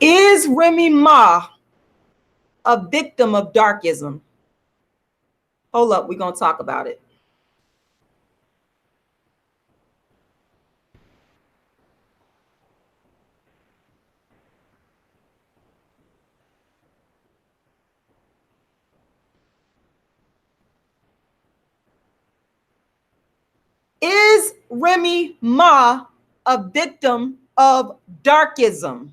Is Remy Ma a victim of darkism? Hold up, we're going to talk about it. Is Remy Ma a victim of darkism?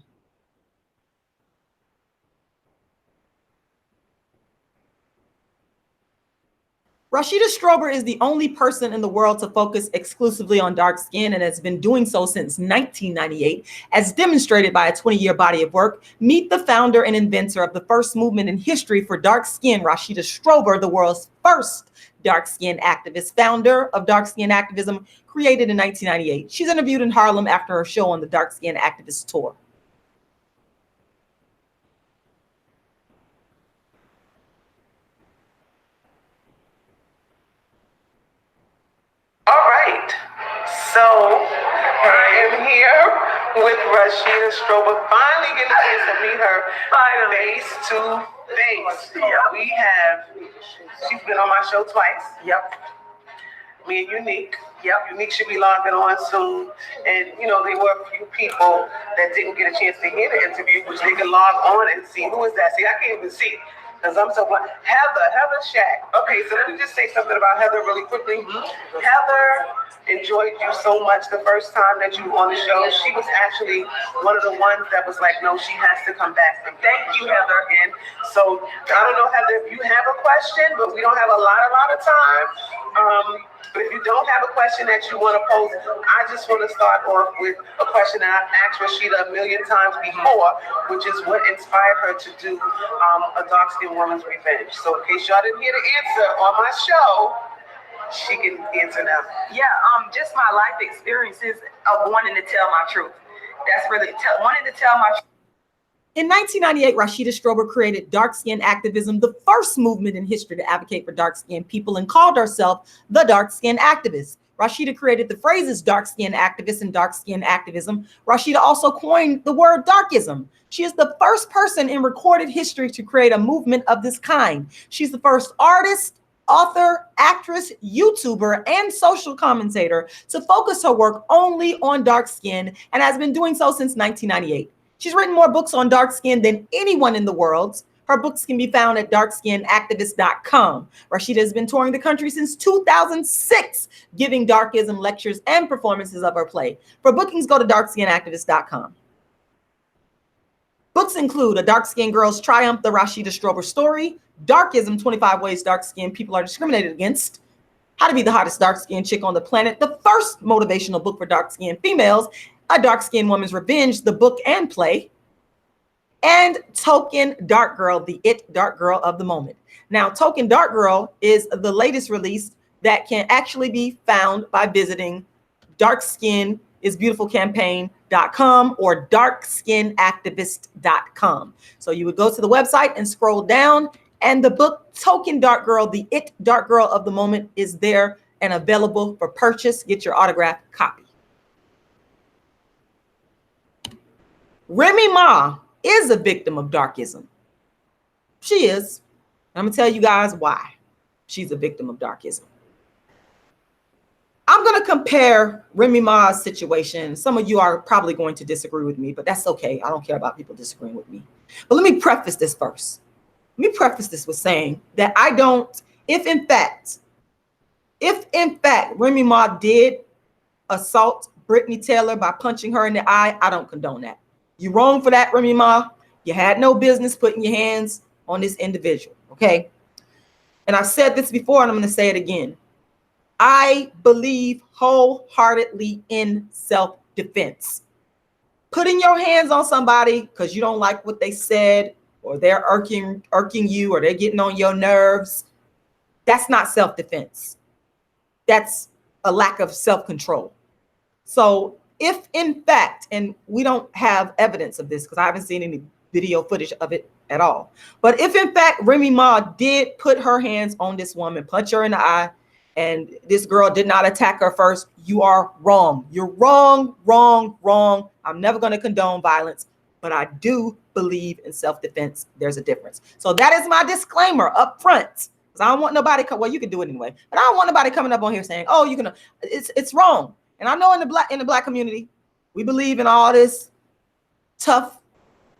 Rashida Strober is the only person in the world to focus exclusively on dark skin and has been doing so since 1998, as demonstrated by a 20-year body of work. Meet the founder and inventor of the first movement in history for dark skin, Rashida Strober, the world's first dark skin activist, founder of dark skin activism, created in 1998. She's interviewed in Harlem after her show on the Dark Skin Activist Tour. All right, so I am here with Rashida Strober, finally getting a chance to meet her face to face. We have, she's been on my show twice. Yep. Me and Unique. Yep. Unique should be logging on soon. And, you know, there were a few people that didn't get a chance to hear the interview, which they can log on and see. Who is that? See, I can't even see it. Because I'm so blind. Heather Shack. Okay, so let me just say something about Heather really quickly. Heather enjoyed you so much the first time that you were on the show. She was actually one of the ones that was like, no, she has to come back. And thank you, Heather. And so I don't know, Heather, if you have a question, but we don't have a lot of time. But if you don't have a question that you want to pose, I just want to start off with a question that I've asked Rashida a million times before, which is what inspired her to do a dark-skinned woman's revenge. So in case y'all didn't hear the answer on my show, she can answer now. Yeah, just my life experiences of wanting to tell my truth. That's really wanting to tell my truth. In 1998, Rashida Strober created dark skin activism, the first movement in history to advocate for dark skinned people, and called herself the dark skin activist. Rashida created the phrases dark skin activist and dark skin activism. Rashida also coined the word darkism. She is the first person in recorded history to create a movement of this kind. She's the first artist, author, actress, YouTuber, and social commentator to focus her work only on dark skin, and has been doing so since 1998. She's written more books on dark skin than anyone in the world. Her books can be found at darkskinactivist.com. Rashida has been touring the country since 2006, giving darkism lectures and performances of her play. For bookings, go to darkskinactivist.com. Books include A Dark-Skinned Girl's Triumph, The Rashida Strober Story, Darkism, 25 Ways Dark-Skinned People Are Discriminated Against, How to Be the Hottest Dark-Skinned Chick on the Planet, the first motivational book for dark-skinned females, A Dark-Skinned Woman's Revenge, the book and play, and Token Dark Girl, the It Dark Girl of the Moment. Now, Token Dark Girl is the latest release that can actually be found by visiting darkskinisbeautifulcampaign.com or darkskinactivist.com. So you would go to the website and scroll down, and the book Token Dark Girl, the It Dark Girl of the Moment is there and available for purchase. Get your autographed copy. Remy Ma is a victim of darkism. She is. I'm going to tell you guys why she's a victim of darkism. I'm going to compare Remy Ma's situation. Some of you are probably going to disagree with me, but that's okay. I don't care about people disagreeing with me. But let me preface this first. Let me preface this with saying that I don't, if in fact Remy Ma did assault Brittany Tailor by punching her in the eye, I don't condone that. You're wrong for that, Remy Ma. You had no business putting your hands on this individual, okay? And I've said this before, and I'm going to say it again. I believe wholeheartedly in self-defense. Putting your hands on somebody because you don't like what they said, or they're irking you, or they're getting on your nerves, that's not self-defense. That's a lack of self-control. So if in fact, and we don't have evidence of this because I haven't seen any video footage of it at all, but if in fact Remy Ma did put her hands on this woman, punch her in the eye, and this girl did not attack her first, you are wrong. You're wrong, wrong, wrong. I'm never going to condone violence, but I do believe in self-defense. There's a difference. So that is my disclaimer up front. Because I don't want nobody, well, you can do it anyway, but I don't want nobody coming up on here saying, oh, you can, it's wrong. And I know in the black community, we believe in all this tough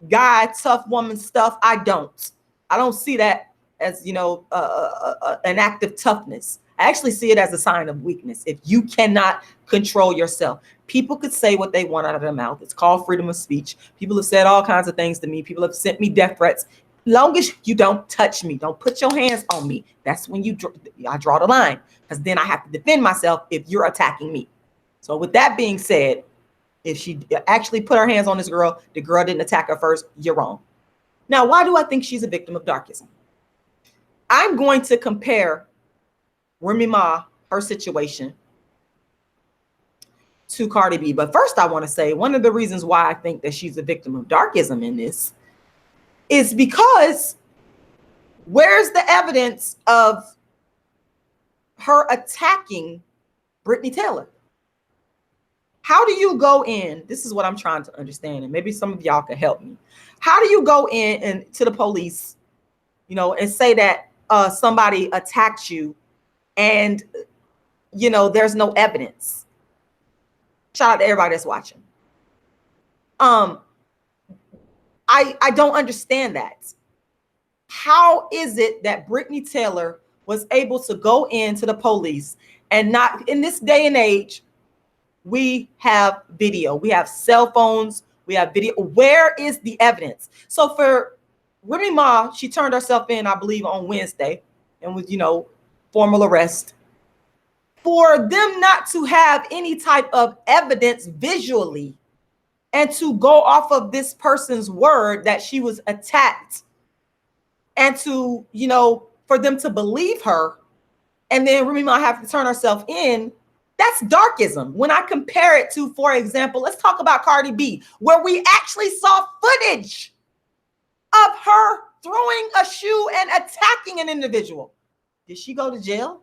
guy, tough woman stuff. I don't see that as, you know, an act of toughness. I actually see it as a sign of weakness. If you cannot control yourself, people could say what they want out of their mouth. It's called freedom of speech. People have said all kinds of things to me. People have sent me death threats. Long as you don't touch me, don't put your hands on me. That's when I draw the line, because then I have to defend myself if you're attacking me. So with that being said, if she actually put her hands on this girl, the girl didn't attack her first, you're wrong. Now, why do I think she's a victim of darkism? I'm going to compare Remy Ma, her situation, to Cardi B. But first, I want to say one of the reasons why I think that she's a victim of darkism in this is because where's the evidence of her attacking Brittany Tailor? How do you go in? This is what I'm trying to understand, and maybe some of y'all can help me. How do you go in and to the police, you know, and say that somebody attacked you, and you know there's no evidence? Shout out to everybody that's watching. I don't understand that. How is it that Brittany Tailor was able to go into the police and not, in this day and age, we have video, we have cell phones, we have video. Where is the evidence? So for Remy Ma, she turned herself in, I believe, on Wednesday, and was, you know, formal arrest. For them not to have any type of evidence visually and to go off of this person's word that she was attacked, and to, you know, for them to believe her, and then Remy Ma have to turn herself in, that's darkism. When I compare it to, for example, let's talk about Cardi B, where we actually saw footage of her throwing a shoe and attacking an individual. Did she go to jail?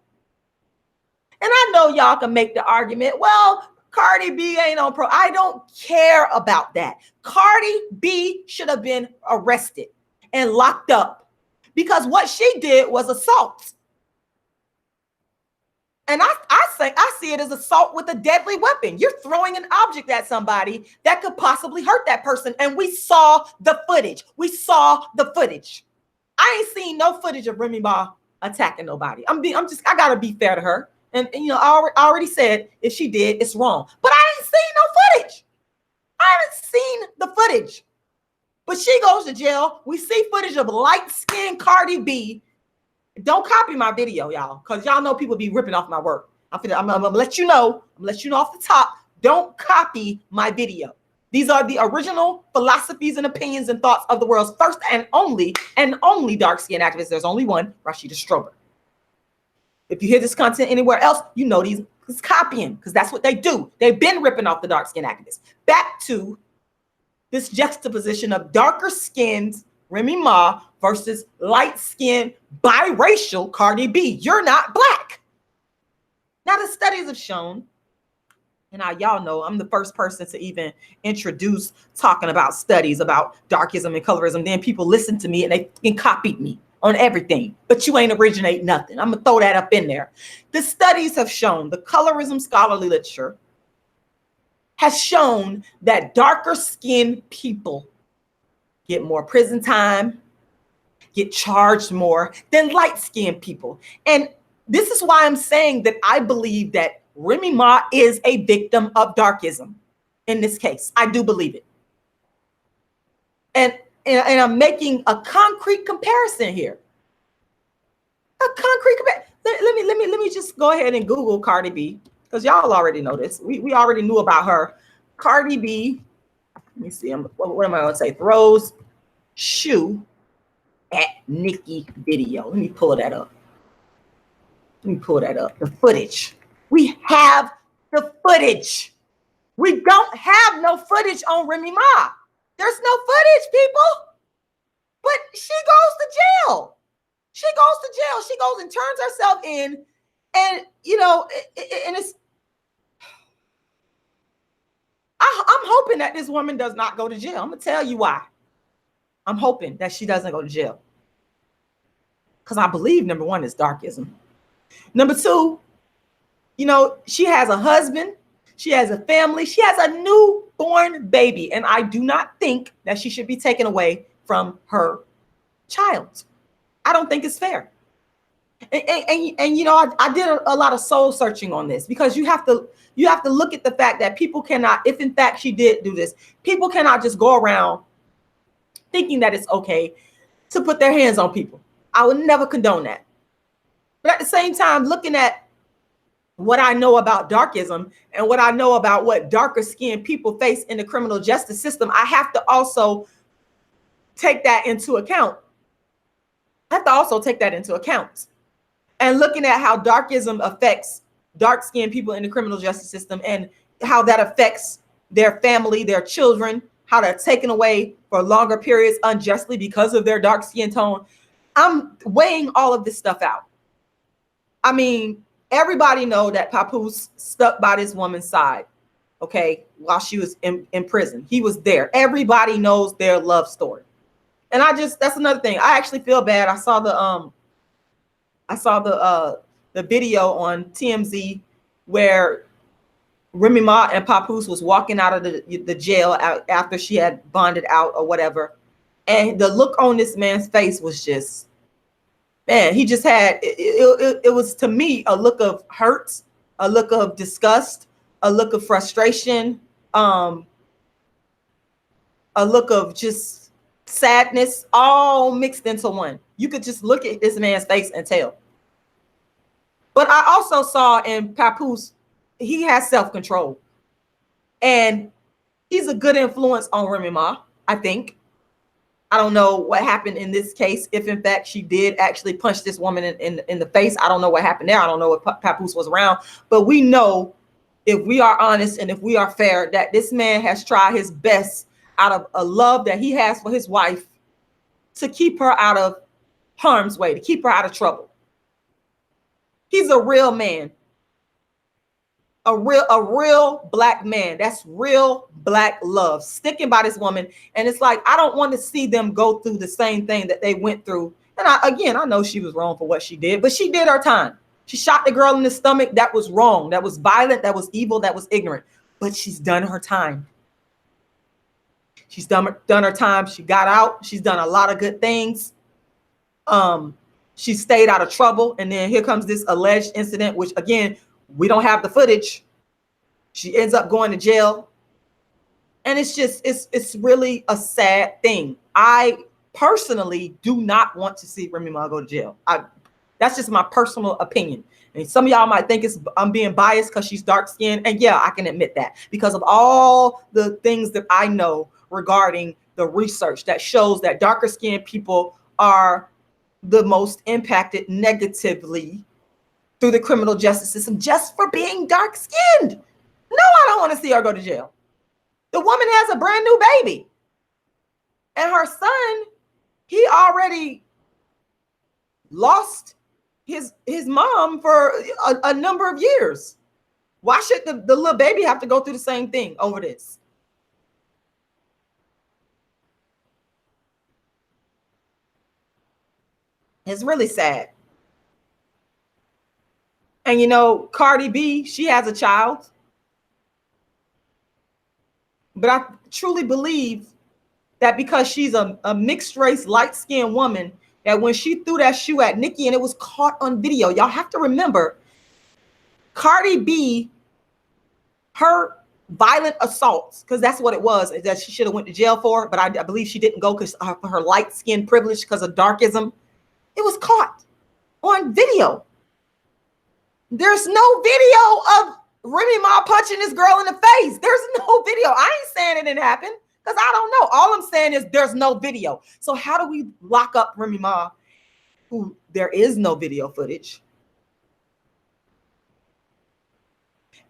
And I know y'all can make the argument, well, Cardi B ain't on pro. I don't care about that. Cardi B should have been arrested and locked up because what she did was assault. And I see it as assault with a deadly weapon. You're throwing an object at somebody that could possibly hurt that person. And we saw the footage. We saw the footage. I ain't seen no footage of Remy Ma attacking nobody. I gotta be fair to her. And you know, I already said if she did, it's wrong. But I ain't seen no footage. I haven't seen the footage. But she goes to jail. We see footage of light-skinned Cardi B. Don't copy my video, y'all, because y'all know people be ripping off my work. I'm gonna let you know. I'm gonna let you know off the top. Don't copy my video. These are the original philosophies and opinions and thoughts of the world's first and only dark-skinned activist. There's only one, Rashida Strober. If you hear this content anywhere else, you know these is copying, because that's what they do. They've been ripping off the dark-skinned activists. Back to this juxtaposition of darker-skinned Remy Ma versus light-skinned biracial Cardi B. You're not black. Now, the studies have shown, and y'all know I'm the first person to even introduce talking about studies about darkism and colorism. Then people listen to me and they copied me on everything, but you ain't originate nothing. I'm gonna throw that up in there. The studies have shown, the colorism scholarly literature has shown that darker skinned people get more prison time, get charged more than light skinned people. And this is why I'm saying that I believe that Remy Ma is a victim of darkism in this case. I do believe it. And I'm making a concrete comparison here. A concrete comparison. Let me just go ahead and Google Cardi B, because y'all already know this. We already knew about her. Cardi B. Let me see. What am I going to say? Throws shoe at Nicki video. Let me pull that up. The footage. We have the footage. We don't have no footage on Remy Ma. There's no footage, people. But she goes to jail. She goes and turns herself in. And, you know, and it's, I'm hoping that this woman does not go to jail. I'm gonna tell you why. I'm hoping that she doesn't go to jail. Because I believe, number one, is Darkism. Number two, you know, she has a husband, she has a family, she has a newborn baby, and I do not think that she should be taken away from her child. I don't think it's fair. And you know, I did a lot of soul searching on this, because you have to look at the fact that people cannot, if in fact she did do this, people cannot just go around thinking that it's okay to put their hands on people. I would never condone that. But at the same time, looking at what I know about Darkism and what I know about what darker skinned people face in the criminal justice system, I have to also take that into account. And looking at how Darkism affects dark-skinned people in the criminal justice system and how that affects their family, their children, how they're taken away for longer periods unjustly because of their dark skin tone. I'm weighing all of this stuff out. I mean, everybody know that Papoose stuck by this woman's side, okay, while she was in prison. He was there. Everybody knows their love story. And that's another thing. I actually feel bad. I saw the video on TMZ where Remy Ma and Papoose was walking out of the jail after she had bonded out or whatever. And the look on this man's face was just, man, he just had, it was to me a look of hurt, a look of disgust, a look of frustration, a look of just sadness, all mixed into one. You could just look at this man's face and tell. But I also saw in Papoose, he has self-control. And he's a good influence on Remy Ma, I think. I don't know what happened in this case. If in fact she did actually punch this woman in the face, I don't know what happened there. I don't know if Papoose was around. But we know, if we are honest and if we are fair, that this man has tried his best out of a love that he has for his wife to keep her out of harm's way, to keep her out of trouble. He's a real man. A real black man. That's real black love, sticking by this woman. And it's like, I don't want to see them go through the same thing that they went through. And I know she was wrong for what she did, but she did her time. She shot the girl in the stomach. That was wrong. That was violent. That was evil. That was ignorant. But she's done her time. She's done her time. She got out. She's done a lot of good things. She stayed out of trouble. And then here comes this alleged incident, which again, we don't have the footage. She ends up going to jail. And it's just, it's really a sad thing. I personally do not want to see Remy Ma go to jail. That's just my personal opinion. And some of y'all might think I'm being biased because she's dark skinned. And yeah, I can admit that because of all the things that I know regarding the research that shows that darker skinned people are the most impacted negatively through the criminal justice system just for being dark skinned. No, I don't want to see her go to jail. The woman has a brand new baby. And her son, he already lost his mom for a number of years. Why should the little baby have to go through the same thing over this? It's really sad. And you know, Cardi B, she has a child. But I truly believe that because she's a mixed race, light-skinned woman, that when she threw that shoe at Nicki and it was caught on video, y'all have to remember, Cardi B, her violent assaults, because that's what it was, that she should have went to jail for, but I believe she didn't go because of her light-skinned privilege because of Darkism. It was caught on video. There's no video of Remy Ma punching this girl in the face. There's no video. I ain't saying it didn't happen because I don't know. All I'm saying is there's no video. So how do we lock up Remy Ma, who there is no video footage?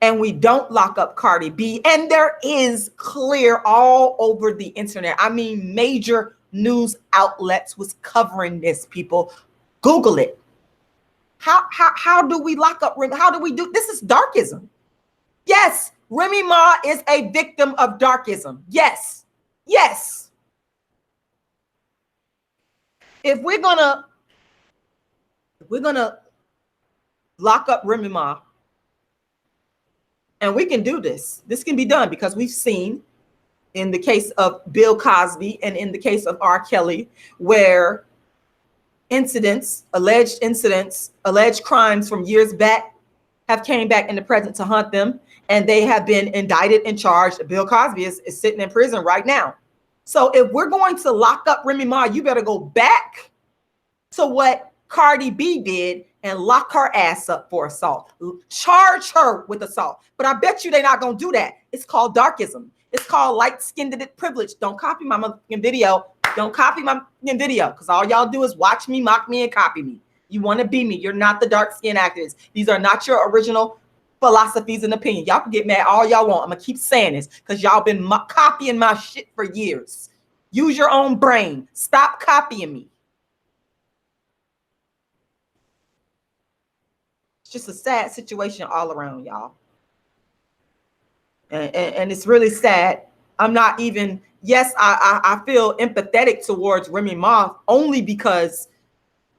And we don't lock up Cardi B. And there is clear all over the internet. I mean, major news outlets was covering this, people. Google it. How do we lock up Remy? How do we do? This is Darkism. Yes, Remy Ma is a victim of darkism. Yes. Yes. If we're gonna lock up Remy Ma, and we can do this. This can be done because we've seen in the case of Bill Cosby and in the case of R. Kelly, where alleged crimes from years back have came back in the present to haunt them, and they have been indicted and charged. Bill Cosby is sitting in prison right now. So if we're going to lock up Remy Ma, you better go back to what Cardi B did and lock her ass up for assault. Charge her with assault. But I bet you they're not going to do that. It's called darkism. It's called light-skinned privilege. Don't copy my motherfucking video. Don't copy my video, because all y'all do is watch me, mock me, and copy me. You want to be me. You're not the dark-skinned activists. These are not your original philosophies and opinions. Y'all can get mad all y'all want. I'm going to keep saying this because y'all been copying my shit for years. Use your own brain. Stop copying me. It's just a sad situation all around, y'all. And it's really sad. I'm not even, yes, I feel empathetic towards Remy Ma only because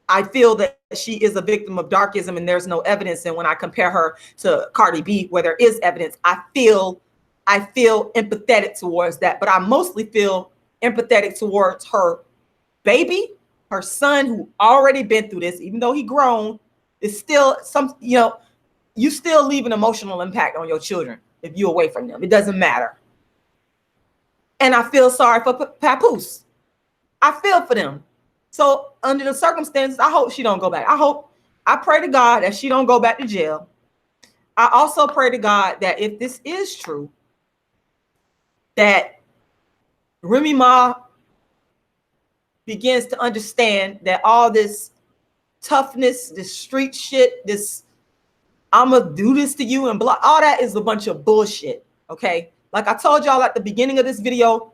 I feel that she is a victim of darkism and there's no evidence. And when I compare her to Cardi B, where there is evidence, I feel empathetic towards that. But I mostly feel empathetic towards her baby, her son, who already been through this, even though he grown, is still some, you still leave an emotional impact on your children if you're away from them. It doesn't matter. And I feel sorry for Papoose. I feel for them. So under the circumstances, I hope she don't go back. I pray to God that she don't go back to jail. I also pray to God that if this is true, that Remy Ma begins to understand that all this toughness, this street shit, this I'm gonna do this to you and blah, all that is a bunch of bullshit. Okay. Like I told y'all at the beginning of this video,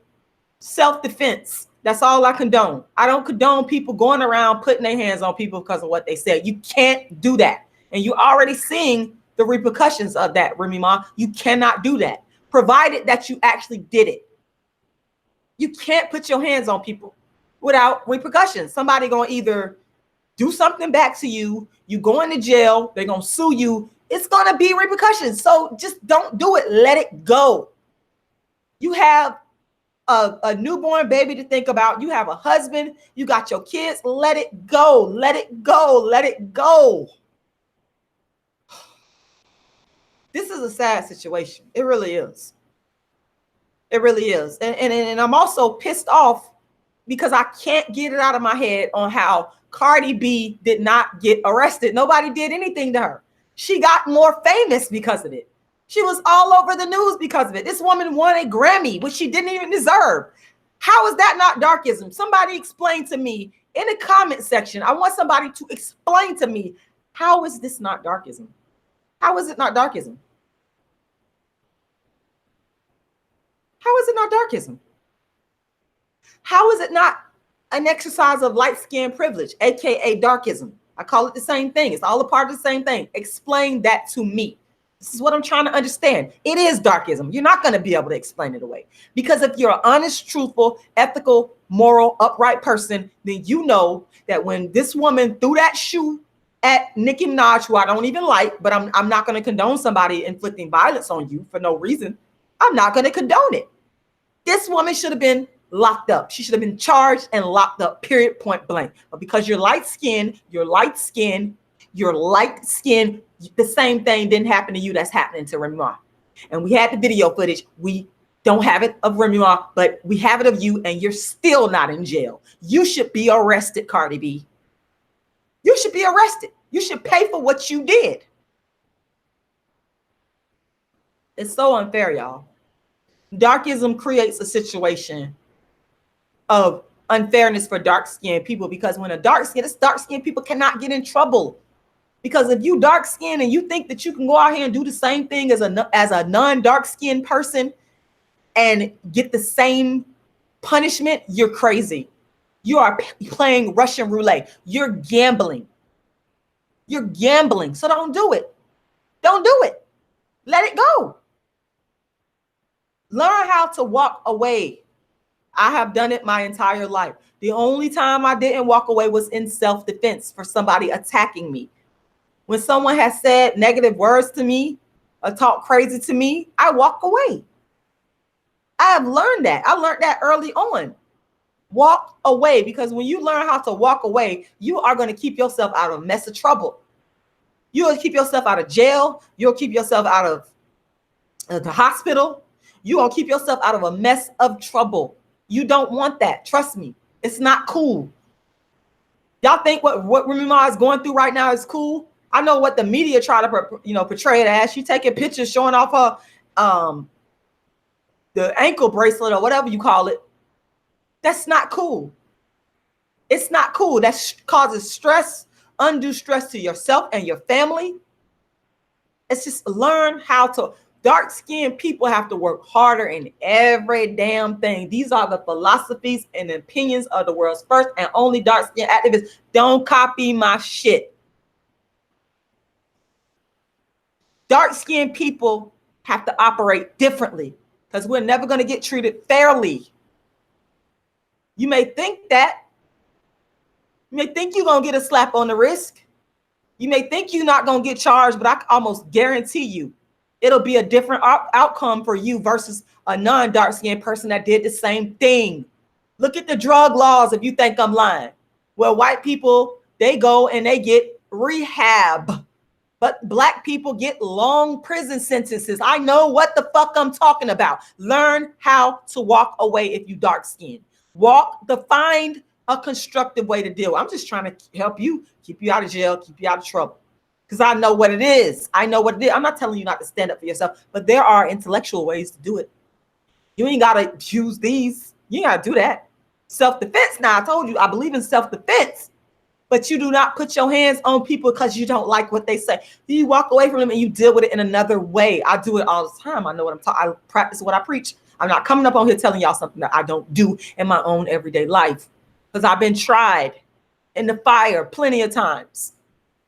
self-defense. That's all I condone. I don't condone people going around putting their hands on people because of what they said. You can't do that. And you're already seeing the repercussions of that, Remy Ma. You cannot do that, provided that you actually did it. You can't put your hands on people without repercussions. Somebody gonna either do something back to you, you go into jail, they're gonna sue you. It's gonna be repercussions. So just don't do it. Let it go. You have a newborn baby to think about. You have a husband, you got your kids. Let it go. Let it go. Let it go. This is a sad situation. It really is. It really is. And I'm also pissed off because I can't get it out of my head on how Cardi B did not get arrested. Nobody did anything to her. She got more famous because of it. She was all over the news because of it. This woman won a Grammy, which she didn't even deserve. How is that not darkism? Somebody explain to me in the comment section. I want somebody to explain to me, how is this not darkism? How is it not darkism? How is it not darkism? How is it not an exercise of light-skinned privilege, aka darkism? I call it the same thing. It's all a part of the same thing. Explain that to me. This is what I'm trying to understand. It is darkism. You're not going to be able to explain it away. Because if you're an honest, truthful, ethical, moral, upright person, then you know that when this woman threw that shoe at Nicki Minaj, who I don't even like, but I'm not going to condone somebody inflicting violence on you for no reason. I'm not going to condone it. This woman should have been locked up. She should have been charged and locked up, period, point blank. But because you're light-skinned, the same thing didn't happen to you that's happening to Remy Ma. And we had the video footage. We don't have it of Remy Ma, but we have it of you, and you're still not in jail. You should be arrested, Cardi B. You should be arrested. You should pay for what you did. It's so unfair, y'all. Darkism creates a situation of unfairness for dark-skinned people, because when dark-skinned people cannot get in trouble. Because if you dark-skinned and you think that you can go out here and do the same thing as a non-dark-skinned person and get the same punishment, you're crazy. You are playing Russian roulette. You're gambling. You're gambling. So don't do it. Don't do it. Let it go. Learn how to walk away. I have done it my entire life. The only time I didn't walk away was in self-defense for somebody attacking me. When someone has said negative words to me or talked crazy to me, I walk away. I have learned that. I learned that early on. Walk away, because when you learn how to walk away, you are going to keep yourself out of a mess of trouble. You'll keep yourself out of jail. You'll keep yourself out of the hospital. You will keep yourself out of a mess of trouble. You don't want that. Trust me. It's not cool. Y'all think what Remy Ma is going through right now is cool? I know what the media try to portray it as. She taking pictures showing off her the ankle bracelet or whatever you call it. That's not cool. It's not cool. That causes stress, undue stress to yourself and your family. It's just learn how to. Dark-skinned people have to work harder in every damn thing. These are the philosophies and opinions of the world's first and only dark-skinned activists. Don't copy my shit. Dark-skinned people have to operate differently because we're never going to get treated fairly. You may think that. You may think you're going to get a slap on the wrist. You may think you're not going to get charged, but I almost guarantee you it'll be a different outcome for you versus a non-dark-skinned person that did the same thing. Look at the drug laws if you think I'm lying. Well, white people, they go and they get rehab. But black people get long prison sentences. I know what the fuck I'm talking about. Learn how to walk away if you dark-skinned. Find a constructive way to deal. I'm just trying to help you, keep you out of jail, keep you out of trouble. Because I know what it is. I know what it is. I'm not telling you not to stand up for yourself, but there are intellectual ways to do it. You ain't got to use these. You ain't got to do that. Self-defense. Now, I told you, I believe in self-defense, but you do not put your hands on people because you don't like what they say. You walk away from them and you deal with it in another way. I do it all the time. I know what I'm talking. I practice what I preach. I'm not coming up on here telling y'all something that I don't do in my own everyday life because I've been tried in the fire plenty of times.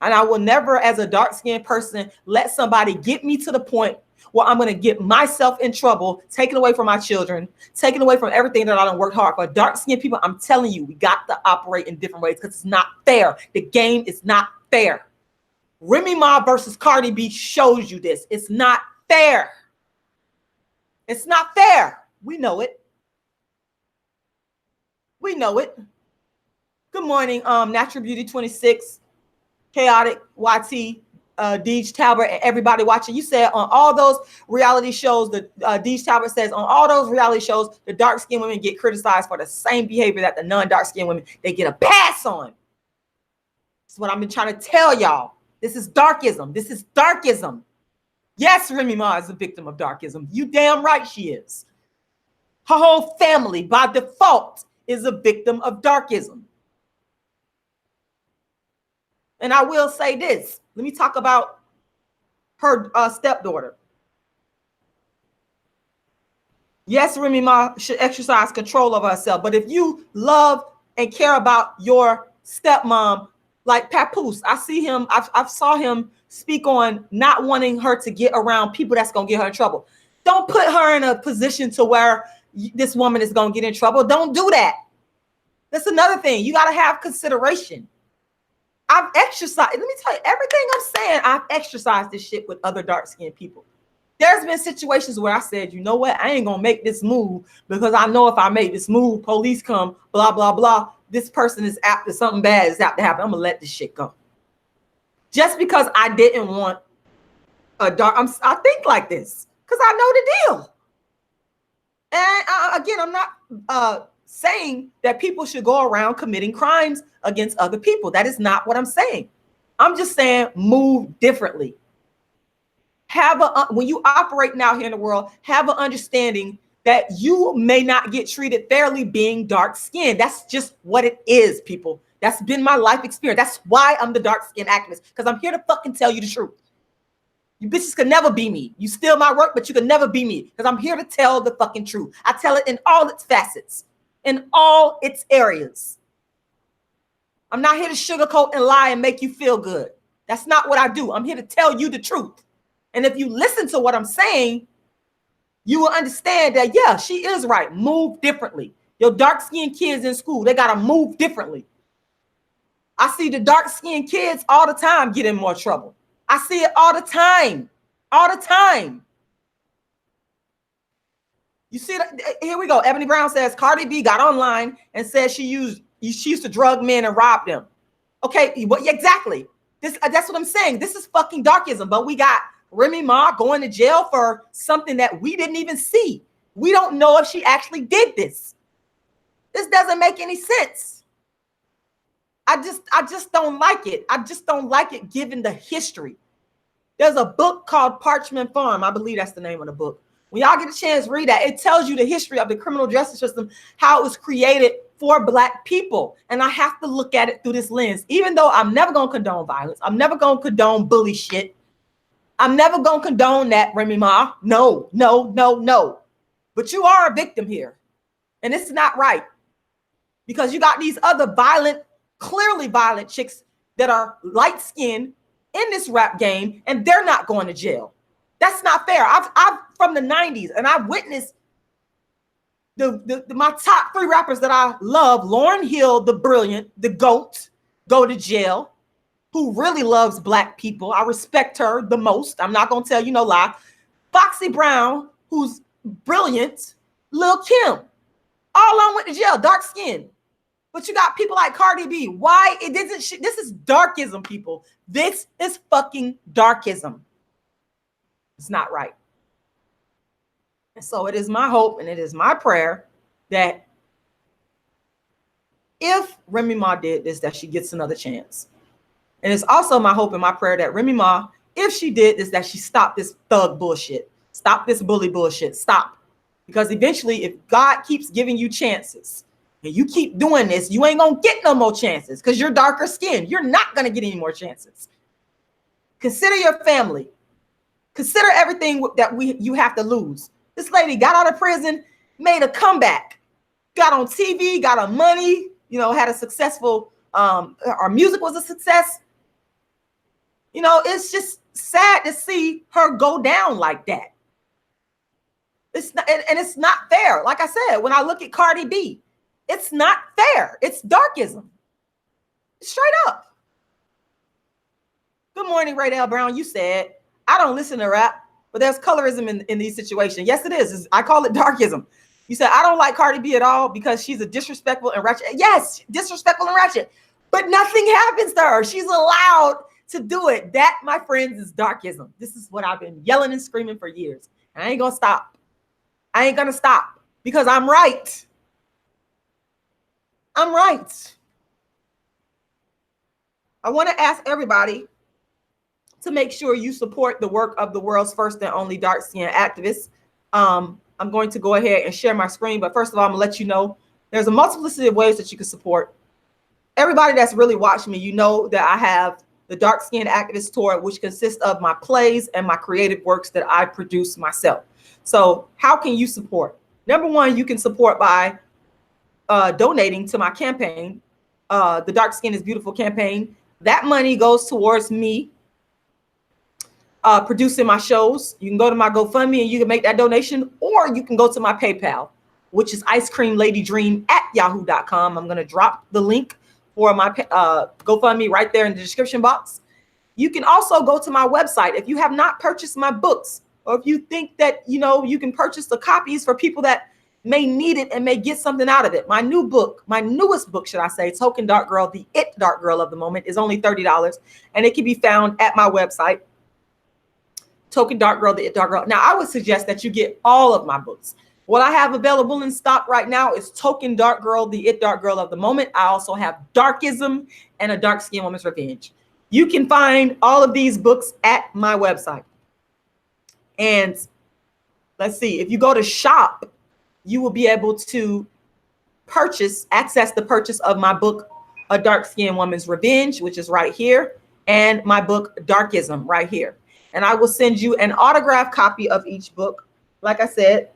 And I will never, as a dark-skinned person, let somebody get me to the point where I'm going to get myself in trouble, taken away from my children, taken away from everything that I done worked hard for. Dark-skinned people, I'm telling you, we got to operate in different ways because it's not fair. The game is not fair. Remy Ma versus Cardi B shows you this. It's not fair. It's not fair. We know it. We know it. Good morning, Natural Beauty 26. Chaotic, YT, Deej Talbert, and everybody watching. You said on all those reality shows, the Deej Talbert says on all those reality shows, the dark-skinned women get criticized for the same behavior that the non-dark-skinned women, they get a pass on. That's what I've been trying to tell y'all. This is darkism. This is darkism. Yes, Remy Ma is a victim of darkism. You damn right she is. Her whole family, by default, is a victim of darkism. And I will say this. Let me talk about her stepdaughter. Yes, Remy Ma should exercise control over herself. But if you love and care about your stepmom, like Papoose, I see him. I saw him speak on not wanting her to get around people that's going to get her in trouble. Don't put her in a position to where this woman is going to get in trouble. Don't do that. That's another thing. You got to have consideration. I've exercised, let me tell you, everything I'm saying, I've exercised this shit with other dark-skinned people. There's been situations where I said, you know what, I ain't gonna make this move because I know if I make this move, police come, blah, blah, blah. This person is after something bad is apt to happen. I'm gonna let this shit go. Just because I didn't want a dark, I think like this because I know the deal. And again, I'm not saying that people should go around committing crimes against other people. That is not what I'm saying. I'm just saying move differently. When you operate now here in the world, have an understanding that you may not get treated fairly being dark-skinned. That's just what it is, people. That's been my life experience. That's why I'm the dark-skinned activist, because I'm here to fucking tell you the truth. You bitches can never be me. You steal my work, but you can never be me because I'm here to tell the fucking truth. I tell it in all its facets, in all its areas. I'm not here to sugarcoat and lie and make you feel good. That's not what I do. I'm here to tell you the truth. And if you listen to what I'm saying, you will understand that, yeah, she is right. Move differently. Your dark-skinned kids in school, they got to move differently. I see the dark-skinned kids all the time get in more trouble. I see it all the time. All the time. You see that? Here we go. Ebony Brown says Cardi B got online and said she used to drug men and rob them. Okay, well, exactly. That's what I'm saying. This is fucking darkism. But we got Remy Ma going to jail for something that we didn't even see. We don't know if she actually did this. This doesn't make any sense. I just don't like it. I just don't like it given the history. There's a book called Parchment Farm. I believe that's the name of the book. When y'all get a chance, read that. It tells you the history of the criminal justice system, how it was created for Black people. And I have to look at it through this lens, even though I'm never going to condone violence. I'm never going to condone bully shit. I'm never going to condone that, Remy Ma. No, no, no, no. But you are a victim here. And it's not right. Because you got these other violent, clearly violent chicks that are light-skinned in this rap game, and they're not going to jail. That's not fair. I've from the 90s, and I've witnessed my top 3 rappers that I love, Lauryn Hill, the brilliant, the GOAT, go to jail, who really loves Black people. I respect her the most. I'm not going to tell you no lie. Foxy Brown, who's brilliant, Lil Kim, all on went to jail, dark skin. But you got people like Cardi B. Why? It isn't. This is darkism, people. This is fucking darkism. It's not right. And so it is my hope and it is my prayer that if Remy Ma did this, that she gets another chance. And it's also my hope and my prayer that Remy Ma, if she did this, that she stopped this thug bullshit. Stop this bully bullshit. Stop. Because eventually, if God keeps giving you chances and you keep doing this, you ain't going to get no more chances because you're darker skinned. You're not going to get any more chances. Consider your family. Consider everything that you have to lose. This lady got out of prison, made a comeback, got on TV, got her money, had a successful, our music was a success. It's just sad to see her go down like that. It's not, and it's not fair. Like I said, when I look at Cardi B, it's not fair. It's darkism. Straight up. Good morning, Raydell Brown. You said, I don't listen to rap, but there's colorism in these situations. Yes, it is. I call it darkism. You said, I don't like Cardi B at all because she's a disrespectful and ratchet. Yes, disrespectful and ratchet. But nothing happens to her. She's allowed to do it. That, my friends, is darkism. This is what I've been yelling and screaming for years. And I ain't going to stop. I ain't going to stop because I'm right. I'm right. I want to ask everybody to make sure you support the work of the world's first and only dark-skinned activist. I'm going to go ahead and share my screen, but first of all, I'm gonna let you know there's a multiplicity of ways that you can support. Everybody that's really watching me, you know that I have the Dark Skinned Activist Tour, which consists of my plays and my creative works that I produce myself. So how can you support? Number one, you can support by donating to my campaign, the Dark Skin is Beautiful campaign. That money goes towards me producing my shows. You can go to my GoFundMe and you can make that donation, or you can go to my PayPal, which is icecreamladydream@yahoo.com. I'm going to drop the link for my GoFundMe right there in the description box. You can also go to my website. If you have not purchased my books, or if you think that, you can purchase the copies for people that may need it and may get something out of it. My newest book, should I say, Token Dark Girl, the It Dark Girl of the Moment, is only $30. And it can be found at my website, Token Dark Girl, the It Dark Girl. Now, I would suggest that you get all of my books. What I have available in stock right now is Token Dark Girl, the It Dark Girl of the Moment. I also have Darkism and A Dark Skinned Woman's Revenge. You can find all of these books at my website. And let's see, if you go to shop, you will be able to access the purchase of my book, A Dark Skinned Woman's Revenge, which is right here, and my book, Darkism, right here. And I will send you an autographed copy of each book. Like I said,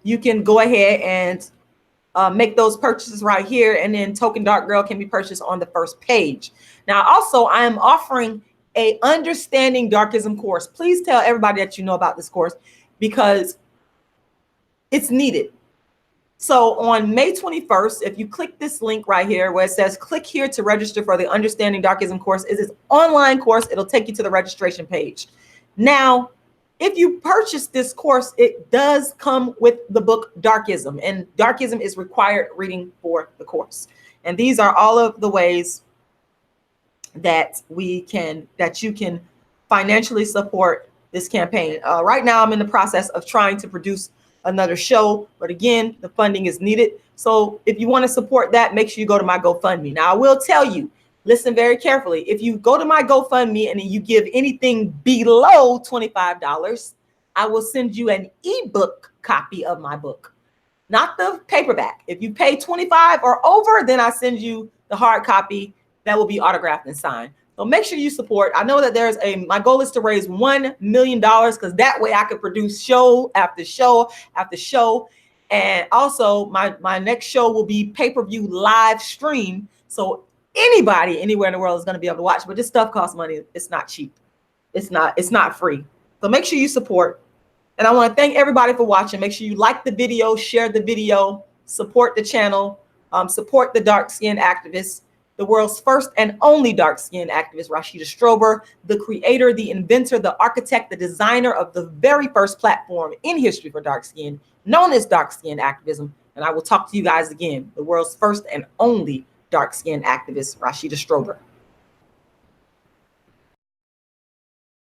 you can go ahead and make those purchases right here. And then Token Dark Girl can be purchased on the first page. Now, also, I am offering a Understanding Darkism course. Please tell everybody that you know about this course because it's needed. So on May 21st, if you click this link right here where it says click here to register for the Understanding Darkism course, it's an online course. It'll take you to the registration page. Now, if you purchase this course, it does come with the book Darkism, and Darkism is required reading for the course. And these are all of the ways that you can financially support this campaign. Right now, I'm in the process of trying to produce another show, but again, the funding is needed. So if you want to support that, make sure you go to my GoFundMe. Now, I will tell you, listen very carefully. If you go to my GoFundMe and you give anything below $25, I will send you an ebook copy of my book, not the paperback. If you pay $25 or over, then I send you the hard copy that will be autographed and signed. So make sure you support. I know that my goal is to raise $1 million because that way I could produce show after show after show. And also my next show will be pay-per-view live stream. So anybody anywhere in the world is going to be able to watch, but this stuff costs money. It's not cheap. It's not free. So make sure you support. And I want to thank everybody for watching. Make sure you like the video, share the video, support the channel, support the dark-skinned activists. The world's first and only dark-skinned activist, Rashida Strober, the creator, the inventor, the architect, the designer of the very first platform in history for dark skin, known as dark-skinned activism. And I will talk to you guys again, the world's first and only dark-skinned activist, Rashida Strober.